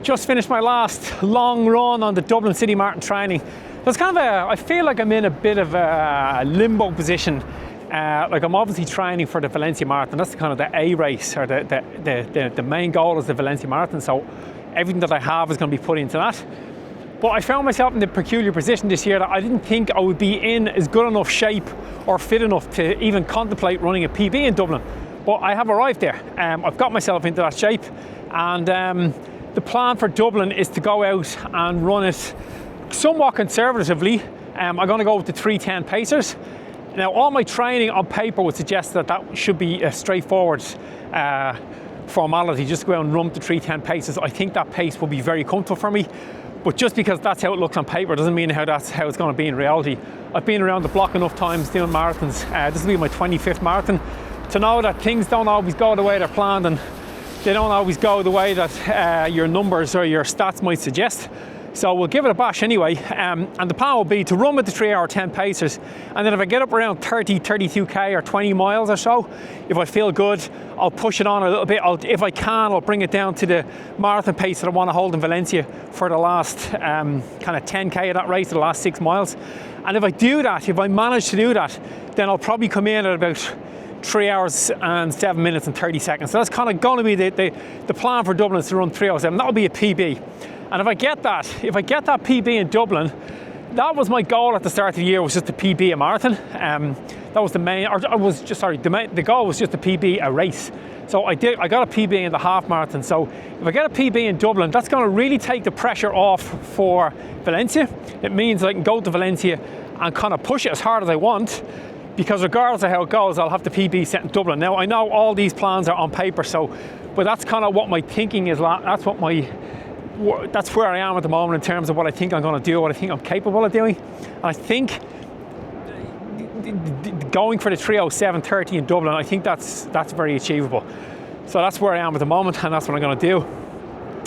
Just finished my last long run on the Dublin City Marathon training. There's kind of I feel like I'm in a bit of a limbo position. Like I'm obviously training for the Valencia Marathon. That's kind of the A race, or the main goal is the Valencia Marathon. So everything that I have is going to be put into that. But I found myself in the peculiar position this year that I didn't think I would be in as good enough shape or fit enough to even contemplate running a PB in Dublin. But I have arrived there. I've got myself into that shape, and the plan for Dublin is to go out and run it somewhat conservatively. I'm going to go with the 3:10 pacers. Now, all my training on paper would suggest that that should be a straightforward formality, just go out and run the 3:10 paces. I think that pace will be very comfortable for me. But just because that's how it looks on paper doesn't mean that's how it's going to be in reality. I've been around the block enough times doing marathons. This will be my 25th marathon to know that things don't always go the way they're planned, and they don't always go the way that your numbers or your stats might suggest. So we'll give it a bash anyway. And the plan will be to run with the 3 hour 10 pacers. And then if I get up around 30, 32k or 20 miles or so, if I feel good, I'll push it on a little bit. If I can, I'll bring it down to the marathon pace that I want to hold in Valencia for the last kind of 10k of that race, the last 6 miles. And if I do that, if I manage to do that, then I'll probably come in at about 3 hours and 7 minutes and 30 seconds. So that's kind of going to be the plan for Dublin, is to run 3:07. That'll be a PB. And if I get that PB in Dublin, that was my goal at the start of the year, was just to PB a marathon. That was the main, the goal was just to PB a race. So I got a PB in the half marathon. So if I get a PB in Dublin, that's going to really take the pressure off for Valencia. It means I can go to Valencia and kind of push it as hard as I want, because regardless of how it goes, I'll have the PB set in Dublin. Now, I know all these plans are on paper, but that's kind of what my thinking is. That's where I am at the moment in terms of what I think I'm going to do, what I think I'm capable of doing. And I think going for the 3:07:30 in Dublin, I think that's very achievable. So that's where I am at the moment, and that's what I'm going to do.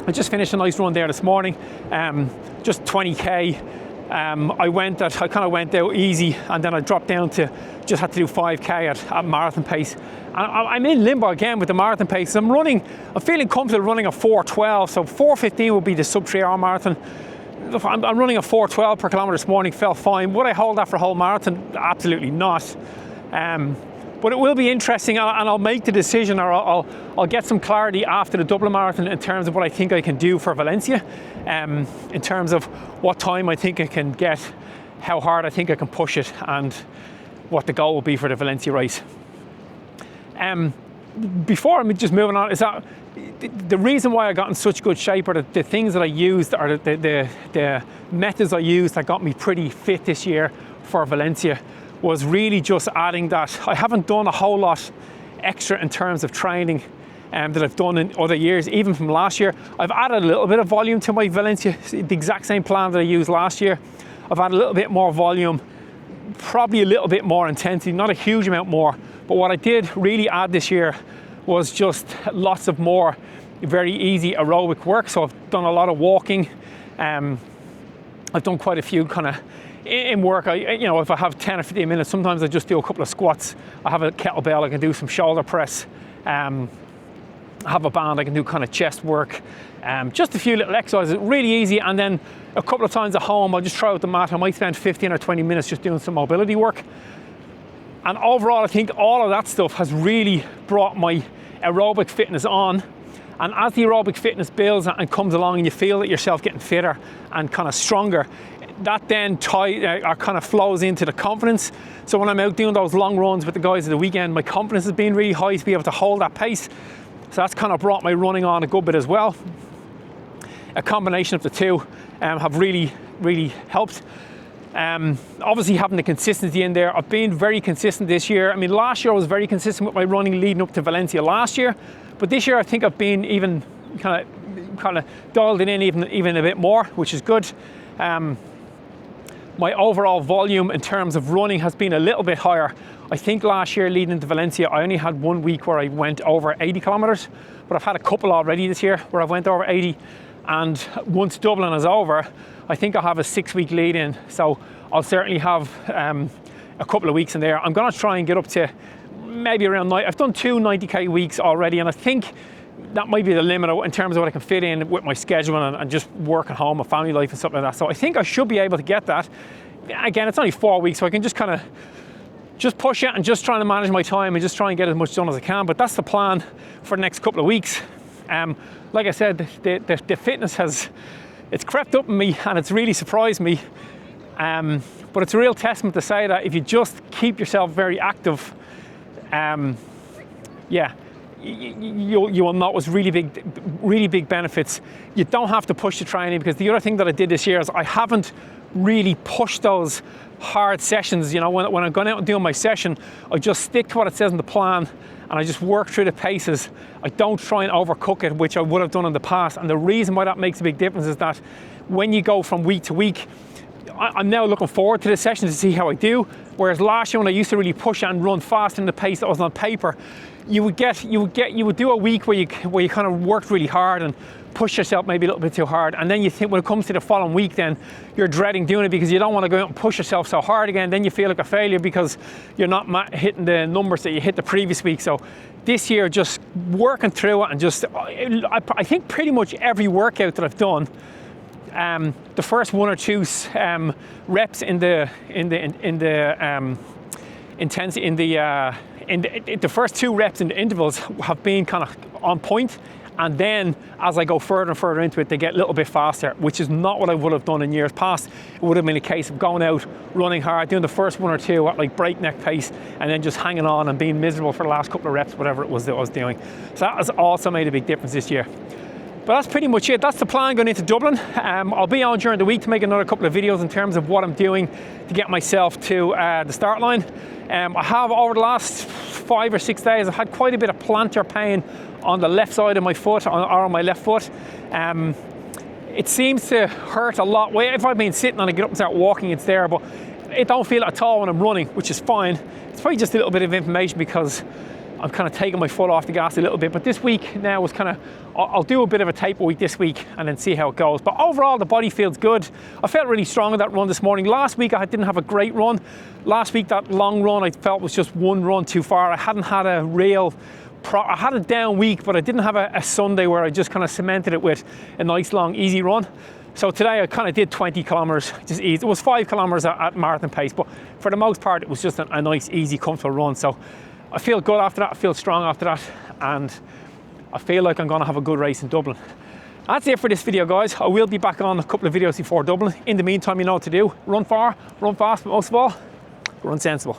I just finished a nice run there this morning, just 20k. I kind of went out easy, and then I dropped down to just had to do 5k at marathon pace. And I'm in limbo again with the marathon pace. I'm feeling comfortable running a 4:12, so 4:15 would be the sub 3 hour marathon. I'm running a 4:12 per kilometre this morning, felt fine. Would I hold that for a whole marathon? Absolutely not. But it will be interesting, and I'll make the decision, or I'll get some clarity after the Dublin Marathon in terms of what I think I can do for Valencia, in terms of what time I think I can get, how hard I think I can push it, and what the goal will be for the Valencia race. Before I'm just moving on, is that the reason why I got in such good shape, or the things that I used, or the methods I used that got me pretty fit this year for Valencia, was really just adding that. I haven't done a whole lot extra in terms of training that I've done in other years, even from last year. I've added a little bit of volume to my Valencia, the exact same plan that I used last year. I've added a little bit more volume, probably a little bit more intensity, not a huge amount more. But what I did really add this year was just lots of more very easy aerobic work. So I've done a lot of walking. I've done quite a few kind of in work. If I have 10 or 15 minutes, sometimes I just do a couple of squats. I have a kettlebell, I can do some shoulder press. I have a band, I can do kind of chest work. Just a few little exercises, really easy. And then a couple of times at home, I'll just try out the mat. I might spend 15 or 20 minutes just doing some mobility work. And overall, I think all of that stuff has really brought my aerobic fitness on. And as the aerobic fitness builds and comes along, and you feel that yourself getting fitter and kind of stronger, that then kind of flows into the confidence. So when I'm out doing those long runs with the guys at the weekend, my confidence has been really high to be able to hold that pace. So that's kind of brought my running on a good bit as well. A combination of the two have really, really helped. Obviously having the consistency in there. I've been very consistent this year. I mean, last year I was very consistent with my running leading up to Valencia last year, but this year I think I've been even kind of dialed it in even a bit more, which is good. My overall volume in terms of running has been a little bit higher. I think last year leading into Valencia, I only had 1 week where I went over 80 kilometres, but I've had a couple already this year where I've went over 80. And once Dublin is over, I think I'll have a 6-week lead in. So I'll certainly have a couple of weeks in there. I'm going to try and get up to maybe around I've done 2 90k weeks already, and I think that might be the limit in terms of what I can fit in with my schedule and just work at home, a family life and stuff like that. So I think I should be able to get that. Again, it's only 4 weeks, so I can just kind of just push it and just trying to manage my time and just try and get as much done as I can. But that's the plan for the next couple of weeks. Like I said, the fitness it's crept up in me and it's really surprised me. But it's a real testament to say that if you just keep yourself very active, yeah, you will notice really big benefits. You don't have to push the training, because the other thing that I did this year is I haven't really pushed those hard sessions. You know, when I'm going out and doing my session, I just stick to what it says in the plan and I just work through the paces. I don't try and overcook it, which I would have done in the past. And the reason why that makes a big difference is that when you go from week to week, I'm now looking forward to the session to see how I do. Whereas last year, when I used to really push and run fast in the pace that was on paper, you would do a week where you kind of worked really hard and push yourself maybe a little bit too hard, and then you think when it comes to the following week, then you're dreading doing it because you don't want to go out and push yourself so hard again. Then you feel like a failure because you're not hitting the numbers that you hit the previous week. So this year, just working through it, and just I think pretty much every workout that I've done, the first 1 or 2 reps in the intensity the first 2 reps in the intervals have been kind of on point. And then as I go further and further into it, they get a little bit faster, which is not what I would have done in years past. It would have been a case of going out, running hard, doing the first 1 or 2 at like breakneck pace, and then just hanging on and being miserable for the last couple of reps, whatever it was that I was doing. So that has also made a big difference this year. But that's pretty much it. That's the plan going into Dublin. I'll be on during the week to make another couple of videos in terms of what I'm doing to get myself to the start line. I have, over the last 5 or 6 days, I've had quite a bit of plantar pain on the left side of my foot, or on my left foot. It seems to hurt a lot. If I've been sitting and I get up and start walking, it's there, but it don't feel it at all when I'm running, which is fine. It's probably just a little bit of information because I'm kind of taking my foot off the gas a little bit. But this week now was kind of, I'll do a bit of a taper week this week and then see how it goes. But overall, the body feels good. I felt really strong on that run this morning. Last week, I didn't have a great run. Last week, that long run I felt was just one run too far. I hadn't had a real, I had a down week, but I didn't have a Sunday where I just kind of cemented it with a nice long easy run. So today I kind of did 20 kilometers, just easy. It was 5 kilometers at marathon pace, but for the most part, it was just a nice, easy, comfortable run. So I feel good after that, I feel strong after that, and I feel like I'm gonna have a good race in Dublin. That's it for this video, guys. I will be back on a couple of videos before Dublin. In the meantime, you know what to do. Run far, run fast, but most of all, run sensible.